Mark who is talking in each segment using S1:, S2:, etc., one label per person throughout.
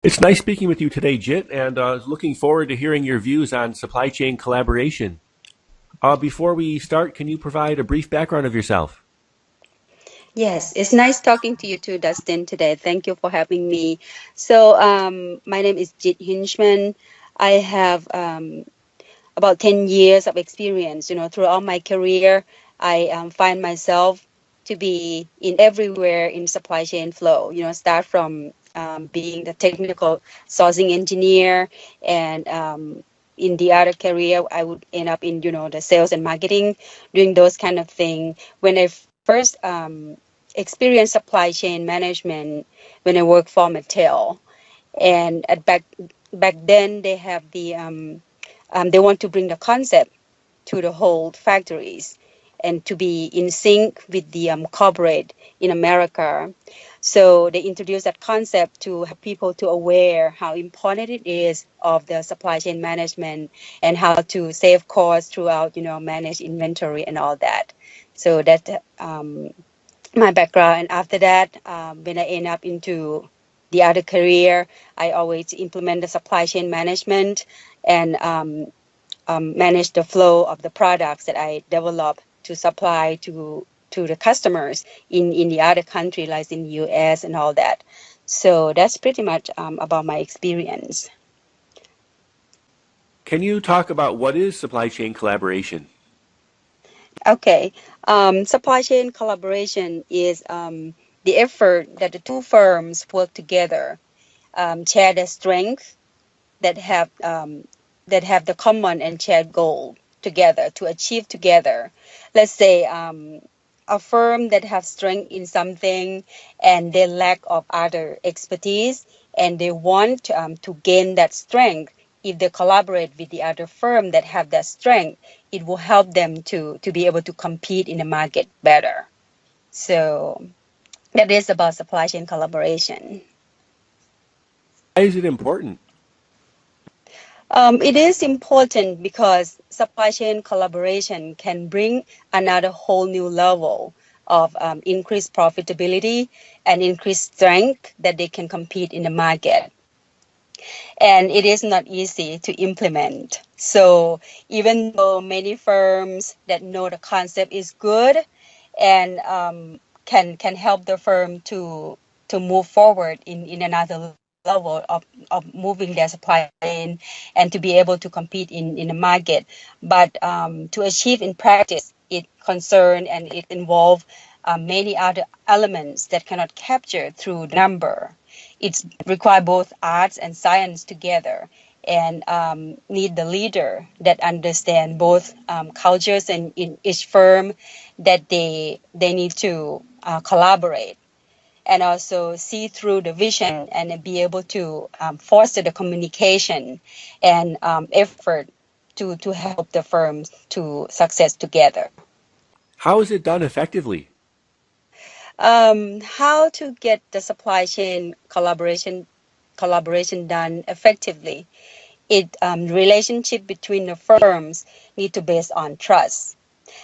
S1: It's nice speaking with you today, Jit, and looking forward to hearing your views on supply chain collaboration. Before we start, can you provide a brief background of yourself?
S2: Yes, it's nice talking to you too, Dustin, today. Thank you for having me. So, my name is Jit Hinchman. I have about 10 years of experience. Throughout my career, I find myself to be in everywhere in supply chain flow. Start from being the technical sourcing engineer, and in the other career, I would end up in, the sales and marketing, doing those kind of thing. When I first experienced supply chain management when I worked for Matel, and back then they want to bring the concept to the whole factories and to be in sync with the corporate in America. So they introduced that concept to have people to aware how important it is of the supply chain management and how to save costs throughout, manage inventory and all that. So that my background. And after that, when I end up into the other career, I always implement the supply chain management and manage the flow of the products that I develop to supply to the customers in the other country, like in the US and all that. So that's pretty much about my experience.
S1: Can you talk about what is supply chain collaboration?
S2: Okay. Supply chain collaboration is the effort that the two firms work together, share their strength that have the common and shared goal together to achieve together. Let's say a firm that have strength in something and they lack of other expertise and they want to gain that strength. If they collaborate with the other firm that have that strength, it will help them to be able to compete in the market better. So that is about supply chain collaboration.
S1: Why is it important?
S2: It is important because supply chain collaboration can bring another whole new level of increased profitability and increased strength that they can compete in the market. And it is not easy to implement. So even though many firms that know the concept is good and can help the firm to move forward in another level of moving their supply chain and to be able to compete in the market. But to achieve in practice, it concern and it involve many other elements that cannot capture through the number. It's require both arts and science together and need the leader that understand both cultures and in each firm that they need to collaborate and also see through the vision and be able to foster the communication and effort to help the firms to success together.
S1: How is it done effectively?
S2: How to get the supply chain collaboration done effectively? It relationship between the firms need to base on trust,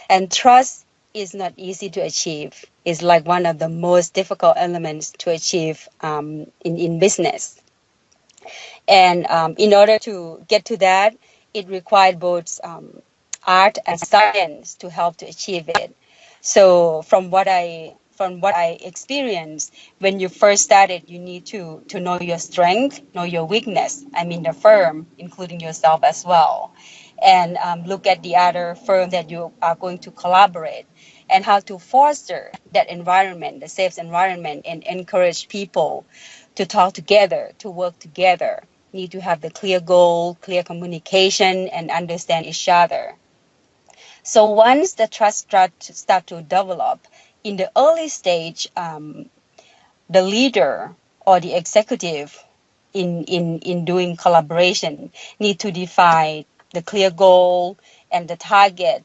S2: and trust is not easy to achieve. It's like one of the most difficult elements to achieve in business. And in order to get to that, it required both art and science to help to achieve it. So from what I experienced, when you first started, you need to know your strength, know your weakness. I mean the firm, including yourself as well, and look at the other firm that you are going to collaborate, and how to foster that environment, the safe environment, and encourage people to talk together, to work together. Need to have the clear goal, clear communication, and understand each other. So once the trust start to develop, in the early stage, the leader or the executive in doing collaboration need to define the clear goal and the target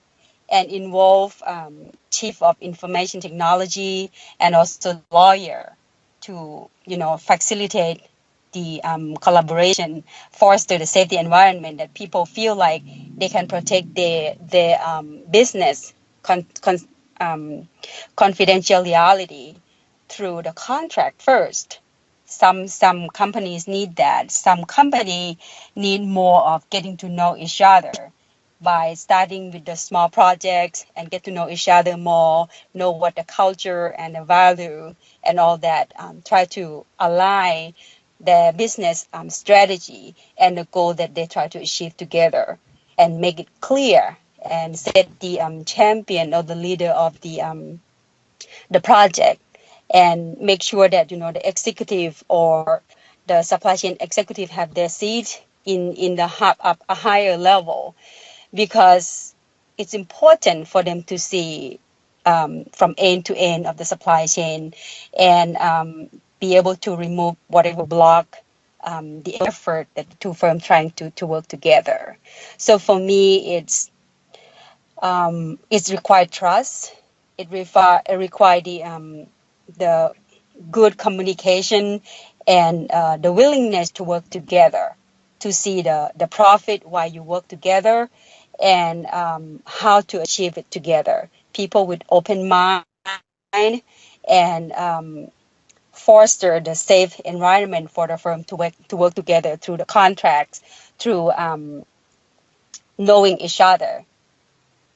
S2: and involve chief of information technology and also lawyer to facilitate the collaboration, foster the safety environment that people feel like they can protect their business con- con- um, confidentiality through the contract first. Some companies need that. Some company need more of getting to know each other by starting with the small projects and get to know each other more, know what the culture and the value and all that. Try to align their business strategy and the goal that they try to achieve together, and make it clear and set the champion or the leader of the project, and make sure that the executive or the supply chain executive have their seat in the up a higher level, because it's important for them to see from end to end of the supply chain, and be able to remove whatever block the effort that the two firms trying to work together. So for me, it's required trust. It require the good communication, and the willingness to work together to see the profit while you work together, and how to achieve it together. People with open mind, and foster the safe environment for the firm to work together through the contracts, through knowing each other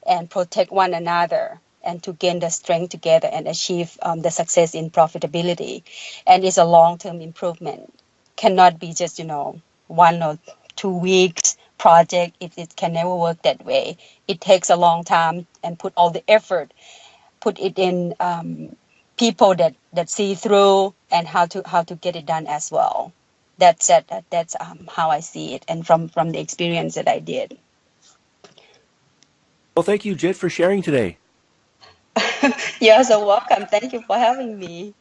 S2: and protect one another, and to gain the strength together and achieve the success in profitability. And it's a long-term improvement. Cannot be just 1 or 2 weeks project. It can never work that way. It takes a long time, and put all the effort, put it in people that see through, and how to get it done as well. That's it. That's how I see it, and from the experience that I did.
S1: Well, thank you, Jit, for sharing today.
S2: You're so welcome. Thank you for having me.